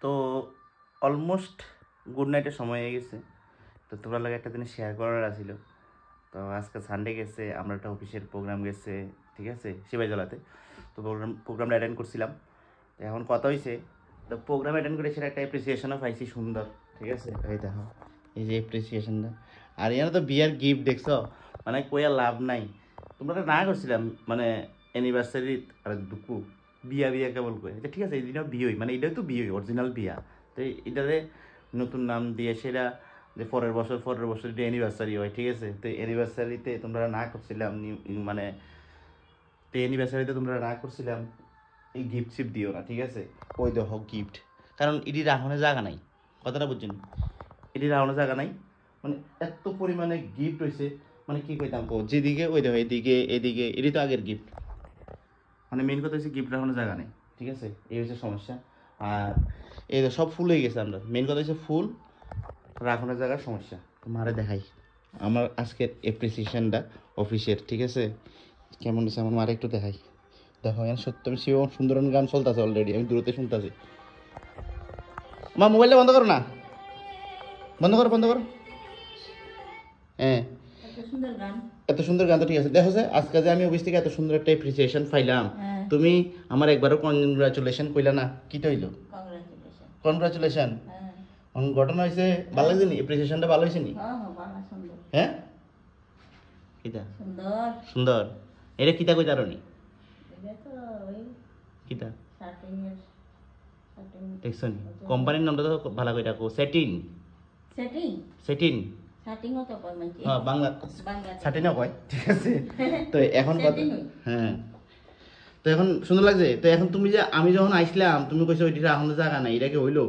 তো almost good নাইটের সময় হয়ে গেছে। তো তোমরা লাগে একটা জিনিস শেয়ার করার আছিল। তো আজকে সানডে গেছে, আমরা একটা অফিসের প্রোগ্রাম গেছে, ঠিক আছে, সিপাহীজলাতে। তো প্রোগ্রামটা অ্যাটেন্ড করছিলাম। তো এখন কথা হয়েছে, তো প্রোগ্রাম অ্যাটেন্ড করে সেটা একটা অ্যাপ্রিসিয়েশনও পাইছি সুন্দর, ঠিক আছে। এই দেখো, এই যে অ্যাপ্রিসিয়েশনটা। আর এখানে তো বিয়ার গিফট দেখছো, মানে কইয়া লাভ নাই। তোমরা তো না করছিলাম মানে অ্যানিভার্সারি আর দুকু বিয়া বিয়া কেবল কই, আচ্ছা ঠিক আছে, এই দিনও বিয়ে মানে এটাও তো বিয়ে, অরিজিনাল বিয়া। তো এটারে নতুন নাম দিয়ে সেটা যে পরের বছর এটা অ্যানিভার্সারি হয়, ঠিক আছে। তো অ্যানিভার্সারিতে তোমরা না করছিলাম মানে তো অ্যানিভার্সারিতে তোমরা না করছিলাম এই গিফট সিফট দিও না, ঠিক আছে। ওই দেখো গিফট, কারণ এটি রাখনের জায়গা নাই, কথাটা বুঝছেন, এটি রাখনের জায়গা নাই, মানে এত পরিমাণে গিফট হয়েছে, মানে কি কইতাম কো, যেদিকে ওই দেখো এদিকে এদিকে, এটি তো আগের গিফট, মানে মেন কথা হচ্ছে গিফট রাখানোর জায়গা নেই, ঠিক আছে, এই হচ্ছে সমস্যা। আর এই তো সব ফুল হয়ে গেছে, আমরা মেন কথা হচ্ছে ফুল রাখানোর জায়গার সমস্যা। তোমারে দেখাই আমার আজকের অ্যাপ্রিসিয়েশনটা অফিসের, ঠিক আছে, কেমন হচ্ছে আমার মারে একটু দেখাই। দেখো এখন সত্য আমি শিব সুন্দরন গান চলতেছে অলরেডি, আমি দূরতে শুনতেছি। মা মোবাইলটা বন্ধ করো না, বন্ধ করো বন্ধ করো। হ্যাঁ, এত সুন্দর গান তো ঠিক আছে। দেখো যে আজকে যে আমি অফিস থেকে এত সুন্দর একটা অ্যাপ্রিসিয়েশন পাইলাম, তুমি আমার একবারও কনগ্রাচুলেশন কইলা না, কি তো হইলো? কনগ্রাচুলেশন। ঘটনা হয়েছে ভালো লাগছে নি? অ্যাপ্রিসিয়েশনটা ভালো হয়েছে নি? হ্যাঁ, কিতা সুন্দর, এটা কিতা কই তারনি কিতা দেখছো নি? কোম্পানির নামটা তো ভালো কইটা কো, সেটিন সেটিন হ্যাঁ, বাংলা সাটিনও কয়, ঠিক আছে। তো এখন কথা, হ্যাঁ, তো এখন সুন্দর লাগছে। তো এখন তুমি যে আমি যখন আইসলাম তুমি কইছো ওইটা এখন জায়গা নাই, এটা কি হইলো?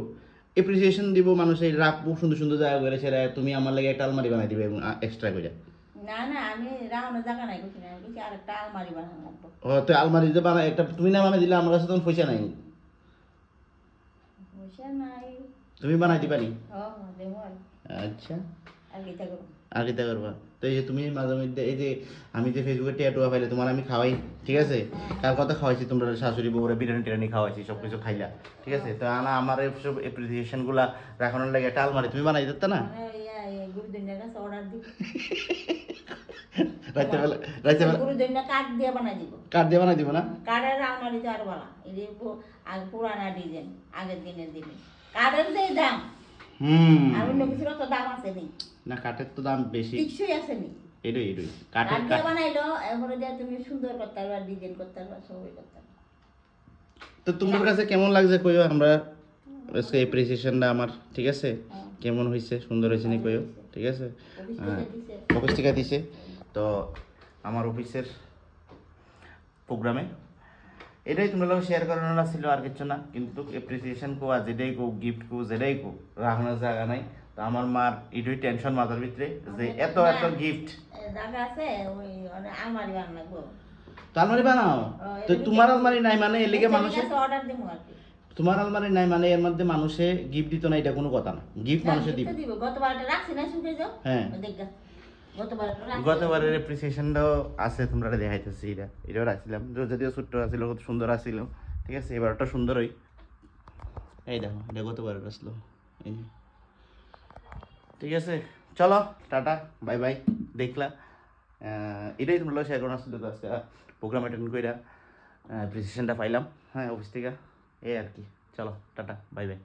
এপ্রিসিয়েশন দিব মানুষের, রাখবো সুন্দর সুন্দর জায়গা করে, সেটা তুমি আমার লাগে একটা আলমারি বানাই দিবে এক্সট্রা করে। না না, আমি রাখনের জায়গা নাই কইছি না, আমি কইছি আরেকটা আলমারি বানানো লাগবে। ও, তো আলমারি যে বানাই একটা তুমি না বানাই দিলে, আমার কাছে তখন পয়সা নাই, পয়সা নাই, তুমি বানাই দিবা নি? দেবো। আচ্ছা, আর কি করবো, আর কিতা করবা? তো এই যে তুমি মাঝে মধ্যে এই যে আমি যে ফেসবুকে টিয়া পাইলে তোমার আমি খাওয়াই, ঠিক আছে, কার কথা খাওয়াইছি তোমরা শাশুড়ি বউরে বিরিয়ানি টিরানি খাওয়াইছি, সব কিছু খাইলা, ঠিক আছে। তো আনা আমার সব অ্যাপ্রিসিয়েশন গুলা রাখানোর লাগে একটা আলমারি তুমি বানাই দিতে না? গুরুদন্যার কাছে অর্ডার দিব, রাত্রেবেলা রাত্রেবেলা গুরুদন্যা কাঠ দিয়ে বানাই দিব। কাঠ দিয়ে বানাই দিব না? কাঠের আলমারি তো আর বলা, এই যে আগে পুরানা ডিজাইন, আগের দিনের দিনে কাঠের যে দাম, আর অন্য কিছুর তো দাম আছে নি না, কাঠের তো দাম বেশি, কিছুই আছে নি। এটাই কাঠ দিয়ে বানাইলো, এরপরে দিয়ে তুমি সুন্দর করতে পারবা, ডিজাইন করতে পারবা, সবই করতে পারবা। তো তোমার কাছে কেমন লাগছে কইও, আমরা আজকে অ্যাপ্রিসিয়েশনটা আমার, ঠিক আছে, কেমন হয়েছে, সুন্দর হয়েছে নি কইও, ঠিক আছে। অফিস থেকে দিছে, তো আমার অফিসের প্রোগ্রামে এটাই তোমরা লোক শেয়ার করানোর ছিল, আর কিছু না। কিন্তু অ্যাপ্রিসিয়েশন কো আর যেটাই কো, গিফট কো যেটাই কো, রাখানোর জায়গা নাই। তো আমার মার এটাই টেনশন মাথার ভিতরে যে এত এত গিফট জায়গা আছে, ওই আলমারি বানাবো। তো আলমারি বানাও, তো তোমার আলমারি নাই মানে এর লিগে মানুষে অর্ডার দিব আর কি। তোমার আলমারি নাই মানে এর মধ্যে মানুষে গিফট দিত না, এটা কোনো কথা না, গিফট মানুষে দিব। গতবারটা রাখছি না, শুনতে যাও, হ্যাঁ, গতবারের অ্যাপ্রিসিয়েশনটাও আছে, তোমরা দেখাইতেছি, এটাও রাখছিলাম, যদিও ছোট্ট আছিল, কত সুন্দর আছিল, ঠিক আছে। এবারটা সুন্দরই, এই দেখো এটা গতবারের আসলো, এই ঠিক আছে। চলো টাটা, বাই বাই। দেখলা এটাই তোমরা শেয়ার করার আসলে, তো আজকে প্রোগ্রাম অ্যাটেন্ড করে অ্যাপ্রিসিয়েশনটা পাইলাম, হ্যাঁ, অফিস থেকে, এই আর কি। চলো টাটা, বাই বাই।